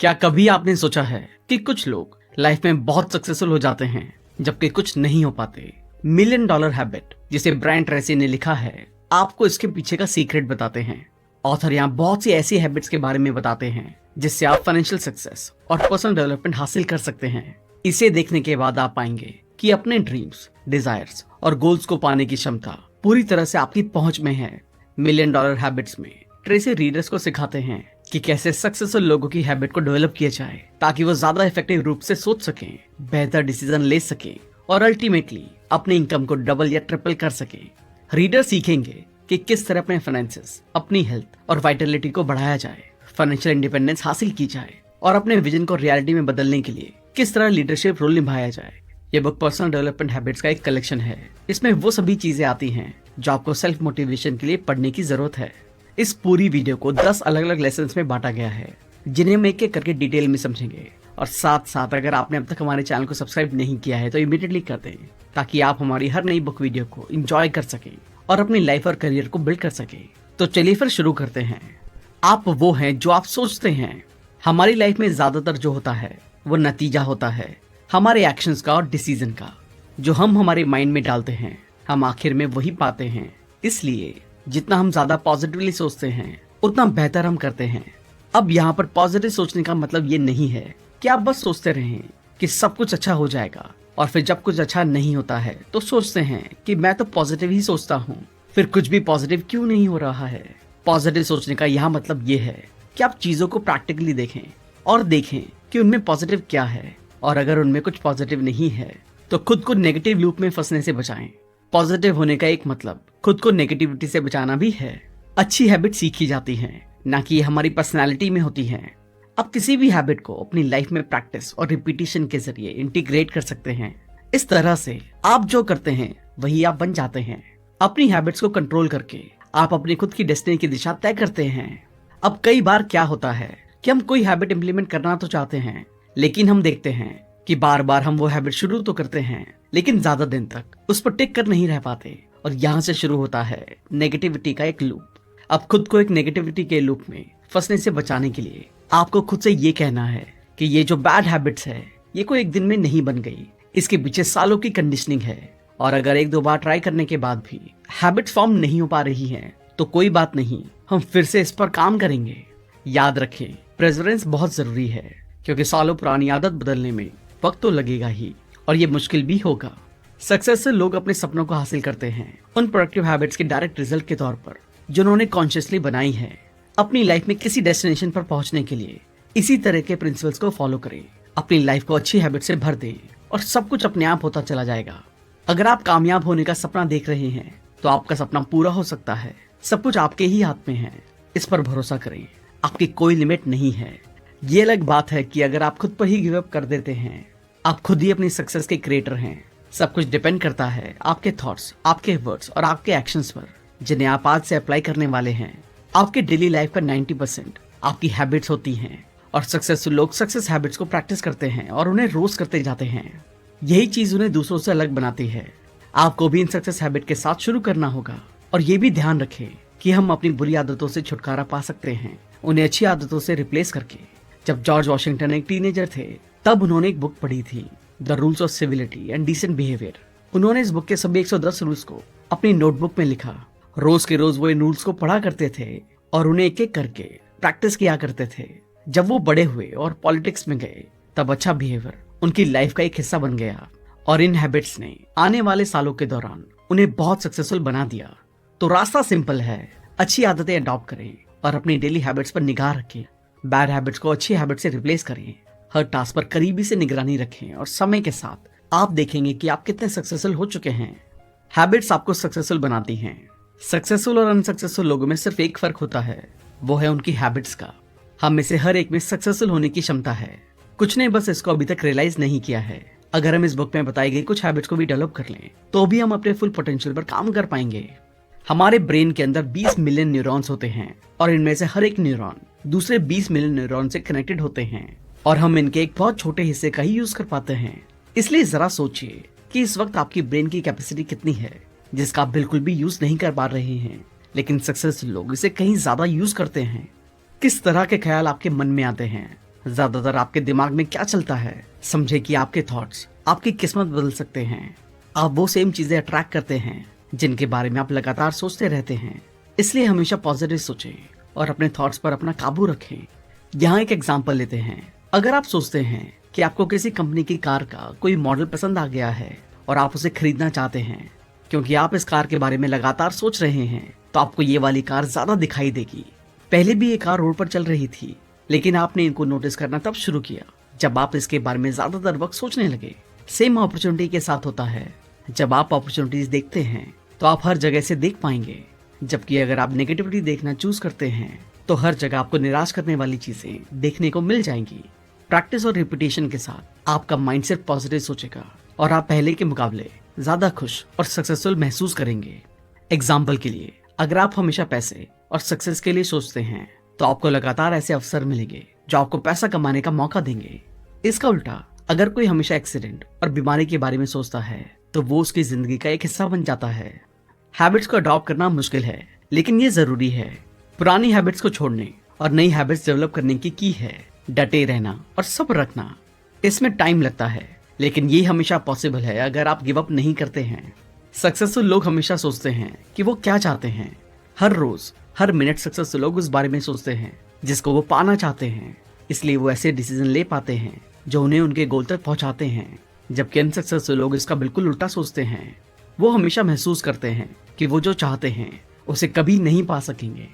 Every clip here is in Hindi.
क्या कभी आपने सोचा है कि कुछ लोग लाइफ में बहुत सक्सेसफुल हो जाते हैं जबकि कुछ नहीं हो पाते। मिलियन डॉलर हैबिट जिसे ब्रायन ट्रेसी ने लिखा है, आपको इसके पीछे का सीक्रेट बताते हैं। ऑथर यहाँ बहुत सी ऐसी हैबिट्स के बारे में बताते हैं जिससे आप फाइनेंशियल सक्सेस और पर्सनल डेवलपमेंट हासिल कर सकते हैं। इसे देखने के बाद आप पाएंगे कि अपने ड्रीम्स, डिजायर्स और गोल्स को पाने की क्षमता पूरी तरह से आपकी पहुंच में है। मिलियन डॉलर हैबिट्स में ट्रेसी रीडर्स को सिखाते हैं कि कैसे सक्सेसफुल लोगों की हैबिट को डेवलप किया जाए ताकि वो ज्यादा इफेक्टिव रूप से सोच सकें, बेहतर डिसीजन ले सकें और अल्टीमेटली अपनी इनकम को डबल या ट्रिपल कर सकें। रीडर सीखेंगे कि किस तरह अपने फाइनेंसेस, अपनी हेल्थ और वाइटलिटी को बढ़ाया जाए, फाइनेंशियल इंडिपेंडेंस हासिल की जाए और अपने विजन को रियलिटी में बदलने के लिए किस तरह लीडरशिप रोल निभाया जाए। ये बुक पर्सनल डेवलपमेंट हैबिट्स का एक कलेक्शन है। इसमें वो सभी चीजें आती हैं जो आपको सेल्फ मोटिवेशन के लिए पढ़ने की जरूरत है। इस पूरी वीडियो को 10 अलग अलग लेसन में बांटा गया है जिन्हें हम एक एक करके डिटेल में समझेंगे। और साथ साथ अगर आपने अब तक हमारे चैनल को सब्सक्राइब नहीं किया है तो इमीडिएटली कर दें ताकि आप हमारी हर नई बुक वीडियो को एंजॉय कर सकें और अपनी लाइफ और करियर को बिल्ड कर सकें। तो चलिए फिर शुरू करते हैं। आप वो हैं जो आप सोचते हैं। हमारी लाइफ में ज्यादातर जो होता है वो नतीजा होता है हमारे एक्शंस का और डिसीजन का। जो हम हमारे माइंड में डालते हैं हम आखिर में वही पाते हैं। इसलिए जितना हम ज्यादा पॉजिटिवली सोचते हैं उतना बेहतर हम करते हैं। अब यहाँ पर पॉजिटिव सोचने का मतलब ये नहीं है कि आप बस सोचते रहें कि सब कुछ अच्छा हो जाएगा और फिर जब कुछ अच्छा नहीं होता है तो सोचते हैं कि मैं तो पॉजिटिव ही सोचता हूँ, फिर कुछ भी पॉजिटिव क्यों नहीं हो रहा है। पॉजिटिव सोचने का यहाँ मतलब ये है कि आप चीजों को प्रैक्टिकली देखें और देखें कि उनमें पॉजिटिव क्या है, और अगर उनमें कुछ पॉजिटिव नहीं है तो खुद को नेगेटिव लूप में फंसने से बचाएं। पॉजिटिव होने का एक मतलब खुद को नेगेटिविटी से बचाना भी है। अच्छी हैबिट सीखी जाती हैं, ना कि ये हमारी पर्सनालिटी में होती हैं। आप किसी भी हैबिट को अपनी लाइफ में प्रैक्टिस और रिपीटिशन के जरिए इंटीग्रेट कर सकते हैं। इस तरह से आप जो करते हैं वही आप बन जाते हैं। अपनी हैबिट्स को कंट्रोल करके आप अपनी खुद की डेस्टिनी की दिशा तय करते हैं। अब कई बार क्या होता है कि हम कोई हैबिट इंप्लीमेंट करना तो चाहते हैं, लेकिन हम देखते हैं कि बार बार हम वो हैबिट शुरू तो करते हैं लेकिन ज्यादा दिन तक उस पर टिक कर नहीं रह पाते, और यहाँ से शुरू होता है नेगेटिविटी का एक लूप। अब खुद को एक नेगेटिविटी के लूप में फंसने से बचाने के लिए आपको खुद से ये कहना है कि ये जो बैड हैबिट्स है ये कोई एक दिन में नहीं बन गई, इसके पीछे सालों की कंडीशनिंग है। और अगर एक दो बार ट्राई करने के बाद भी हैबिट्स फॉर्म नहीं हो पा रही है तो कोई बात नहीं, हम फिर से इस पर काम करेंगे। याद रखें, प्रेजरेंस बहुत जरूरी है क्योंकि सालों पुरानी आदत बदलने में वक्त तो लगेगा ही और ये मुश्किल भी होगा। सक्सेसफुल लोग अपने सपनों को हासिल करते हैं उन प्रोडक्टिव हैबिट्स के डायरेक्ट रिजल्ट के तौर पर जो उन्होंने कॉन्शियसली बनाई है। अपनी लाइफ में किसी डेस्टिनेशन पर पहुंचने के लिए इसी तरह के प्रिंसिपल्स को फॉलो करें। अपनी लाइफ को अच्छी हैबिट से भर दें और सब कुछ अपने आप होता चला जाएगा। अगर आप कामयाब होने का सपना देख रहे हैं तो आपका सपना पूरा हो सकता है। सब कुछ आपके ही हाथ में है, इस पर भरोसा करें। आपकी कोई लिमिट नहीं है। ये अलग बात है कि अगर आप खुद पर ही गिव अप कर देते हैं, आप खुद ही अपनी सक्सेस के क्रिएटर हैं। सब कुछ डिपेंड करता है आपके थॉट्स, आपके वर्ड्स और आपके एक्शंस पर, जिन्हें आप आज से अप्लाई करने वाले हैं। आपके डेली लाइफ का 90% आपकी हैबिट्स होती हैं और सक्सेसफुल लोग सक्सेस हैबिट्स को प्रैक्टिस करते हैं और उन्हें रोज करते जाते हैं। यही चीज उन्हें दूसरों से अलग बनाती है। आपको भी इन सक्सेस हैबिट के साथ शुरू करना होगा और ये भी ध्यान रखें कि हम अपनी बुरी आदतों से छुटकारा पा सकते हैं उन्हें अच्छी आदतों से रिप्लेस करके। जब जॉर्ज वॉशिंगटन एक टीनेजर थे तब उन्होंने एक बुक पढ़ी थी, the rules of civility and decent behaviour. उन्होंने इस बुक के सभी 110 रूल्स को अपनी नोटबुक में लिखा। रोज के रोज वो इन रूल्स को पढ़ा करते थे और उन्हें एक एक करके प्रैक्टिस किया करते थे। जब वो बड़े हुए और पॉलिटिक्स में गए तब अच्छा बिहेवियर उनकी लाइफ का एक हिस्सा बन गया और इन हैबिट्स ने आने वाले सालों के दौरान उन्हें बहुत सक्सेसफुल बना दिया। तो रास्ता सिंपल है, अच्छी आदतें अडॉप्ट करें और अपनी डेली हैबिट्स पर निगाह रखें। बैड हैबिट्स को अच्छी हैबिट से रिप्लेस करें। हर टास्क पर करीबी से निगरानी रखें और समय के साथ आप देखेंगे कि आप कितने सक्सेसफुल हो चुके हैं। हैबिट्स आपको सक्सेसफुल बनाती हैं। सक्सेसफुल और अनसक्सेसफुल लोगों में सिर्फ एक फर्क होता है, वो है उनकी हैबिट्स का। हम में से हर एक में सक्सेसफुल होने की क्षमता है, कुछ ने बस इसको अभी तक रियलाइज नहीं किया है। अगर हम इस बुक में बताई गई कुछ हैबिट्स को भी डेवलप कर लें तो भी हम अपने फुल पोटेंशियल पर काम कर पाएंगे। हमारे ब्रेन के अंदर 20 मिलियन न्यूरॉन्स होते हैं और इनमें से हर एक न्यूरॉन दूसरे 20 मिलियन न्यूरॉन से कनेक्टेड होते हैं और हम इनके एक बहुत छोटे हिस्से का ही यूज कर पाते हैं। इसलिए जरा सोचिए कि इस वक्त आपकी ब्रेन की कैपेसिटी कितनी है जिसका आप बिल्कुल भी यूज नहीं कर पा रहे हैं, लेकिन सक्सेसफुल लोग इसे कहीं ज्यादा यूज करते हैं। किस तरह के ख्याल आपके मन में आते हैं, ज्यादातर आपके दिमाग में क्या चलता है, समझे कि आपके थॉट्स आपकी किस्मत बदल सकते हैं। आप वो सेम चीजें अट्रैक्ट करते हैं जिनके बारे में आप लगातार सोचते रहते हैं। इसलिए हमेशा पॉजिटिव सोचें और अपने थॉट्स पर अपना काबू रखें। यहाँ एक एग्जांपल लेते हैं। अगर आप सोचते हैं कि आपको किसी कंपनी की कार का कोई मॉडल पसंद आ गया है और आप उसे खरीदना चाहते हैं क्योंकि आप इस कार के बारे में लगातार सोच रहे हैं, तो आपको ये वाली कार ज्यादा दिखाई देगी। पहले भी ये कार रोड पर चल रही थी, लेकिन आपने इनको नोटिस करना तब शुरू किया जब आप इसके बारे में ज्यादातर वक्त सोचने लगे। सेम अपॉर्चुनिटी के साथ होता है। जब आप अपॉर्चुनिटीज देखते हैं तो आप हर जगह से देख पाएंगे, जबकि अगर आप नेगेटिविटी देखना चूज करते हैं तो हर जगह आपको निराश करने वाली चीजें देखने को मिल जाएंगी। प्रैक्टिस और रिपीटेशन के साथ आपका माइंडसेट पॉजिटिव सोचेगा और आप पहले के मुकाबले ज्यादा खुश और सक्सेसफुल महसूस करेंगे। एग्जाम्पल के लिए, अगर आप हमेशा पैसे और सक्सेस के लिए सोचते हैं तो आपको लगातार ऐसे अवसर मिलेंगे जो आपको पैसा कमाने का मौका देंगे। इसका उल्टा, अगर कोई हमेशा एक्सीडेंट और बीमारी के बारे में सोचता है तो वो उसकी जिंदगी का एक हिस्सा बन जाता है। हैबिट्स को अडॉप्ट करना मुश्किल है, लेकिन ये जरूरी है। पुरानी हैबिट्स को छोड़ने और नई हैबिट्स डेवलप करने की है डटे रहना और सब्र रखना। इसमें टाइम लगता है, लेकिन ये हमेशा पॉसिबल है अगर आप गिव अप नहीं करते हैं। सक्सेसफुल लोग हमेशा सोचते हैं कि वो क्या चाहते हैं। हर रोज हर मिनट सक्सेसफुल लोग उस बारे में सोचते हैं जिसको वो पाना चाहते हैं। इसलिए वो ऐसे डिसीजन ले पाते हैं जो उन्हें उनके गोल तक पहुंचाते हैं। जबकि अनसक्सेसफुल लोग इसका बिल्कुल उल्टा सोचते हैं। वो हमेशा महसूस करते हैं कि वो जो चाहते हैं उसे कभी नहीं पा सकेंगे।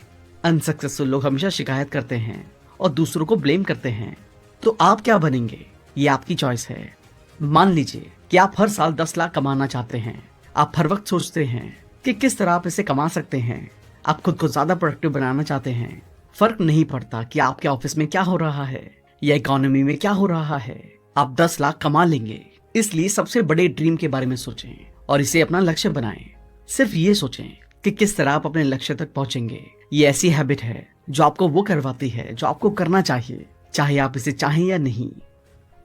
अनसक्सेसफुल लोग हमेशा शिकायत करते हैं और दूसरों को ब्लेम करते हैं। तो आप क्या बनेंगे, ये आपकी चॉइस है। मान लीजिए कि आप हर साल 10 लाख कमाना चाहते हैं। आप हर वक्त सोचते हैं कि किस तरह आप इसे कमा सकते हैं। आप खुद को ज्यादा प्रोडक्टिव बनाना चाहते हैं। फर्क नहीं पड़ता कि आपके ऑफिस में क्या हो रहा है या इकोनॉमी में क्या हो रहा है, आप 10 लाख कमा लेंगे। इसलिए सबसे बड़े ड्रीम के बारे में सोचें और इसे अपना लक्ष्य बनाएं। सिर्फ ये सोचें कि किस तरह आप अपने लक्ष्य तक पहुंचेंगे। ये ऐसी हैबिट है जो आपको वो करवाती है जो आपको करना चाहिए, चाहे आप इसे चाहें या नहीं।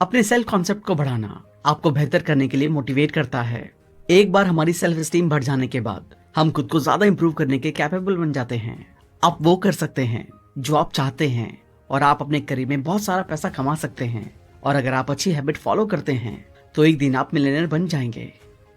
अपने सेल्फ कॉन्सेप्ट को बढ़ाना आपको बेहतर करने के लिए मोटिवेट करता है। एक बार हमारी सेल्फ एस्टीम बढ़ जाने के बाद हम खुद को ज्यादा इंप्रूव करने के कैपेबल बन जाते हैं। आप वो कर सकते हैं जो आप चाहते हैं और आप अपने करियर में बहुत सारा पैसा कमा सकते हैं। और अगर आप अच्छी हैबिट फॉलो करते हैं तो एक दिन आप मिलियनेयर बन जाएंगे।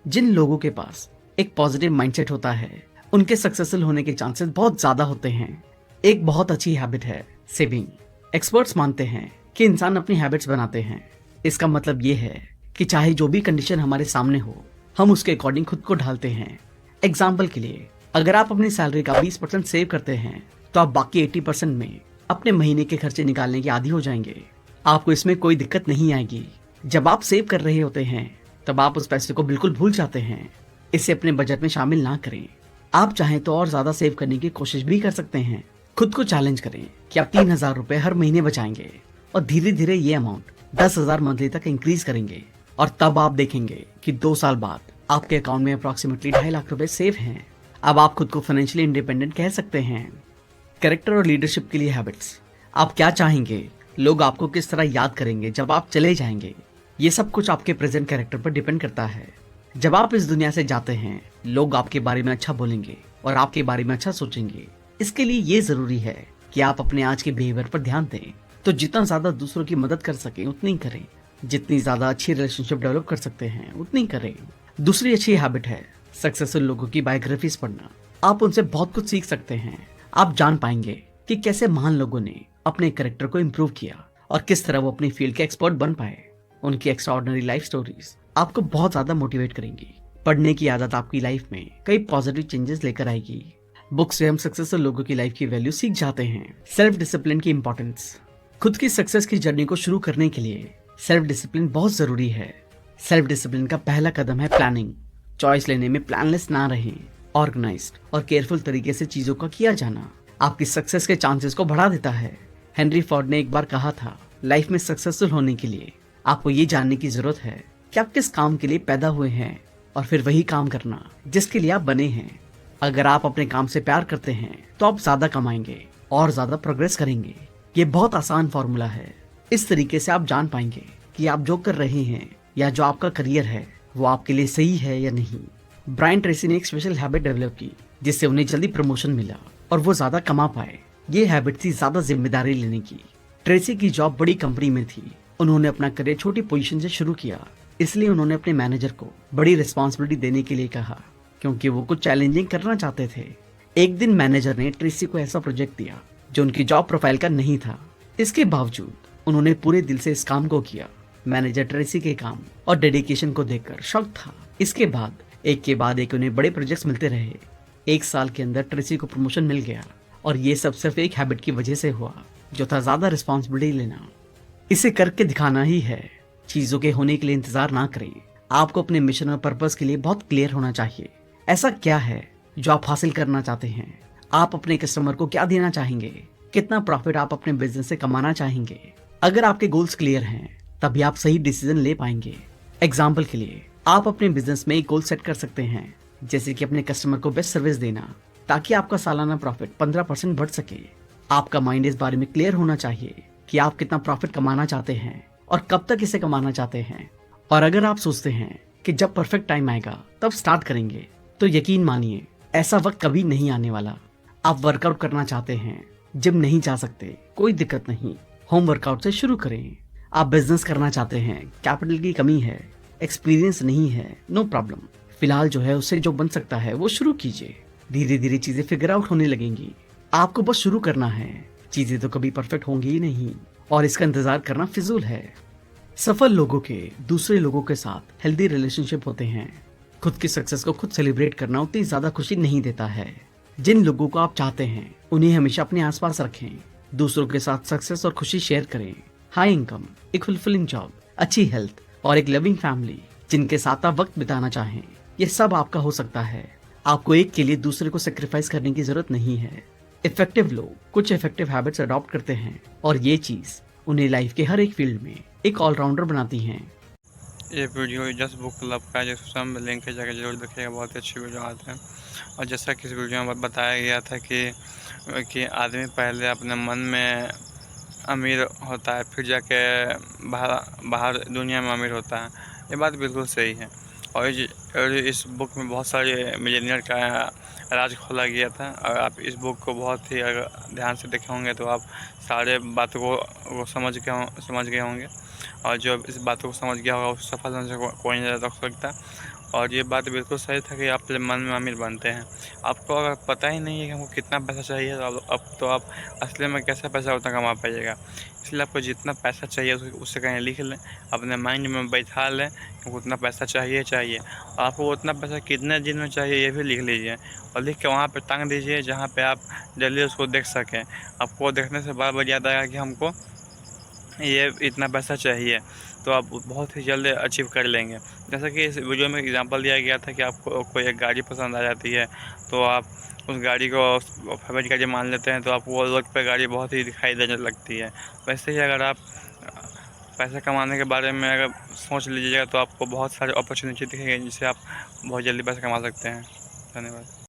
जिन लोगों के पास एक पॉजिटिव माइंडसेट होता है उनके सक्सेसफुल होने के चांसेस बहुत ज्यादा होते हैं। एक बहुत अच्छी हैबिट है सेविंग। एक्सपर्ट्स मानते हैं कि इंसान अपनी हैबिट्स बनाते हैं। इसका मतलब ये है कि चाहे जो भी कंडीशन हमारे सामने हो, हम उसके अकॉर्डिंग खुद को ढालते हैं। एग्जाम्पल के लिए, अगर आप अपनी सैलरी का 20% सेव करते हैं तो आप बाकी 80% में अपने महीने के खर्चे निकालने के आदी हो जाएंगे। आपको इसमें कोई दिक्कत नहीं आएगी। जब आप सेव कर रहे होते हैं तब आप उस पैसे को बिल्कुल भूल जाते हैं। इसे अपने बजट में शामिल ना करें। आप चाहें तो और ज्यादा सेव करने की कोशिश भी कर सकते हैं। खुद को चैलेंज करें कि आप 3,000 रुपए हर महीने बचाएंगे और धीरे धीरे ये अमाउंट 10,000 मंथली तक इंक्रीज करेंगे। और तब आप देखेंगे कि 2 साल बाद आपके अकाउंट में अप्रॉक्सीमेटली 2.5 लाख रुपए सेव हैं। अब आप खुद को फाइनेंशियली इंडिपेंडेंट कह सकते हैं। कैरेक्टर और लीडरशिप के लिए हैबिट्स। आप क्या चाहेंगे, लोग आपको किस तरह याद करेंगे जब आप चले जाएंगे, ये सब कुछ आपके प्रेजेंट कैरेक्टर पर डिपेंड करता है। जब आप इस दुनिया से जाते हैं, लोग आपके बारे में अच्छा बोलेंगे और आपके बारे में अच्छा सोचेंगे। इसके लिए ये जरूरी है कि आप अपने आज के बिहेवियर पर ध्यान दें। तो जितना ज्यादा दूसरों की मदद कर सके उतनी करें। जितनी ज्यादा अच्छी रिलेशनशिप डेवलप कर सकते हैं उतनी करें। दूसरी अच्छी हैबिट है सक्सेसफुल लोगों की बायोग्राफीज पढ़ना। आप उनसे बहुत कुछ सीख सकते हैं। आप जान पाएंगे कि कैसे महान लोगों ने अपने कैरेक्टर को इम्प्रूव किया और किस तरह वो अपनी फील्ड के एक्सपर्ट बन पाए। उनकी एक्स्ट्राऑर्डिनरी लाइफ स्टोरीज आपको बहुत ज्यादा मोटिवेट करेंगी। पढ़ने की आदत आपकी लाइफ में कई पॉजिटिव चेंजेस लेकर आएगी। बुक से हम सक्सेसफुल लोगों की लाइफ की वैल्यू सीख जाते हैं। सेल्फ डिसिप्लिन की इंपॉर्टेंस। खुद की सक्सेस की जर्नी को शुरू करने के लिए सेल्फ डिसिप्लिन बहुत जरूरी है। सेल्फ डिसिप्लिन का पहला कदम है प्लानिंग। चॉइस लेने में प्लानलेस ना रहें। ऑर्गेनाइज्ड और केयरफुल तरीके से चीजों का किया जाना आपकी सक्सेस के चांसेस को बढ़ा देता है। हेनरी फोर्ड ने एक बार कहा था, लाइफ में सक्सेसफुल होने के लिए आपको ये जानने की जरूरत है कि आप किस काम के लिए पैदा हुए हैं और फिर वही काम करना जिसके लिए आप बने हैं। अगर आप अपने काम से प्यार करते हैं तो आप ज्यादा कमाएंगे और ज्यादा प्रोग्रेस करेंगे। ये बहुत आसान फॉर्मूला है। इस तरीके से आप जान पाएंगे कि आप जो कर रहे हैं या जो आपका करियर है वो आपके लिए सही है या नहीं। ब्रायन ट्रेसी ने एक स्पेशल हैबिट डेवलप की जिससे उन्हें जल्दी प्रमोशन मिला और वो ज्यादा कमा पाए। ये हैबिट थी ज्यादा जिम्मेदारी लेने की। ट्रेसी की जॉब बड़ी कंपनी में थी। उन्होंने अपना करियर छोटी पोजीशन से शुरू किया, इसलिए उन्होंने अपने मैनेजर को बड़ी रिस्पॉन्सिबिलिटी देने के लिए कहा, क्योंकि वो कुछ चैलेंजिंग करना चाहते थे। एक दिन मैनेजर ने ट्रेसी को ऐसा प्रोजेक्ट दिया जो उनकी जॉब प्रोफाइल का नहीं था। इसके बावजूद उन्होंने पूरे दिल से इस काम को किया। मैनेजर ट्रेसी के काम और डेडिकेशन को देखकर शॉक था। इसके बाद एक के बाद एक उन्हें बड़े प्रोजेक्ट्स मिलते रहे। 1 साल के अंदर ट्रेसी को प्रमोशन मिल गया, और ये सब सिर्फ एक हैबिट की वजह से हुआ, जो था ज्यादा रिस्पॉन्सिबिलिटी लेना। इसे करके दिखाना ही है। चीजों के होने के लिए इंतजार ना करें। आपको अपने मिशन और पर्पस के लिए बहुत क्लियर होना चाहिए। ऐसा क्या है जो आप हासिल करना चाहते हैं? आप अपने कस्टमर को क्या देना चाहेंगे? कितना प्रॉफिट आप अपने बिजनेस से कमाना चाहेंगे? अगर आपके गोल्स क्लियर हैं, तभी आप सही डिसीजन ले पाएंगे। एग्जाम्पल के लिए आप अपने बिजनेस में एक गोल सेट कर सकते हैं, जैसे कि अपने कस्टमर को बेस्ट सर्विस देना, ताकि आपका सालाना प्रॉफिट 15% बढ़ सके। आपका माइंड इस बारे में क्लियर होना चाहिए कि आप कितना प्रॉफिट कमाना चाहते हैं और कब तक इसे कमाना चाहते हैं। और अगर आप सोचते हैं कि जब परफेक्ट टाइम आएगा तब स्टार्ट करेंगे, तो यकीन मानिए ऐसा वक्त कभी नहीं आने वाला। आप वर्कआउट करना चाहते हैं, जिम नहीं जा सकते, कोई दिक्कत नहीं, होम वर्कआउट से शुरू करें। आप बिजनेस करना चाहते हैं, कैपिटल की कमी है, एक्सपीरियंस नहीं है, नो प्रॉब्लम। फिलहाल जो है उससे जो बन सकता है वो शुरू कीजिए। धीरे धीरे चीजें फिगर आउट होने लगेंगी। आपको बस शुरू करना है। चीजें तो कभी परफेक्ट होंगी ही नहीं, और इसका इंतजार करना फिजूल है। सफल लोगों के दूसरे लोगों के साथ हेल्दी रिलेशनशिप होते हैं। खुद की सक्सेस को खुद सेलिब्रेट करना उतनी ज्यादा खुशी नहीं देता है। जिन लोगों को आप चाहते हैं उन्हें हमेशा अपने आसपास रखें। दूसरों के साथ सक्सेस और खुशी शेयर करें। हाई इनकम, एक फुलफिलिंग जॉब, अच्छी हेल्थ और एक लविंग फैमिली जिनके साथ आप वक्त बिताना चाहें, ये सब आपका हो सकता है। आपको एक के लिए दूसरे को सेक्रीफाइस करने की जरूरत नहीं है। इफेक्टिव लोग कुछ इफेक्टिव हैबिट्स अडॉप्ट करते हैं, और ये चीज उन्हें लाइफ के हर एक फील्ड में एक ऑलराउंडर बनाती हैं। ये वीडियो जस्ट बुक क्लब का है, डिस्क्रिप्शन में लिंक है, जाकर जरूर देखिएगा। बहुत ही अच्छी वीडियो आते हैं। और जैसा कि इस वीडियो में बताया गया था कि आदमी पहले अपने मन में अमीर होता है, फिर जाके बाहर बाहर दुनिया में अमीर होता है। ये बात बिल्कुल सही है। और इस बुक में बहुत सारे मिलियनियर का राज खोला गया था। और आप इस बुक को बहुत ही अगर ध्यान से देखे होंगे तो आप सारे बातों को समझ गए होंगे। और जो इस बातों को समझ गया होगा उस सफल होने से कोई नहीं रख सकता। और ये बात बिल्कुल सही था कि आप जब मन में अमीर बनते हैं, आपको अगर पता ही नहीं है कि हमको कितना पैसा चाहिए, तो अब तो आप असली में कैसा पैसा उतना कमा पाइएगा। इसलिए आपको जितना पैसा चाहिए उससे कहीं लिख लें, अपने माइंड में बैठा लें कि उतना पैसा चाहिए। और आपको उतना पैसा कितने दिन में चाहिए ये भी लिख लीजिए, और लिख के वहाँ पर टांग दीजिए जहाँ पर आप जल्दी उसको देख सकें। आपको देखने से बार बार याद आएगा कि हमको ये इतना पैसा चाहिए, तो आप बहुत ही जल्द अचीव कर लेंगे। जैसा कि इस वीडियो में एग्जांपल दिया गया था कि आपको कोई एक गाड़ी पसंद आ जाती है, तो आप उस गाड़ी को फेवरेट गाड़ी मान लेते हैं, तो आपको वो रोड पे गाड़ी बहुत ही दिखाई देने लगती है। वैसे ही अगर आप पैसा कमाने के बारे में अगर सोच लीजिएगा, तो आपको बहुत सारे अपॉर्चुनिटी दिखेंगे जिससे आप बहुत जल्दी पैसा कमा सकते हैं। धन्यवाद।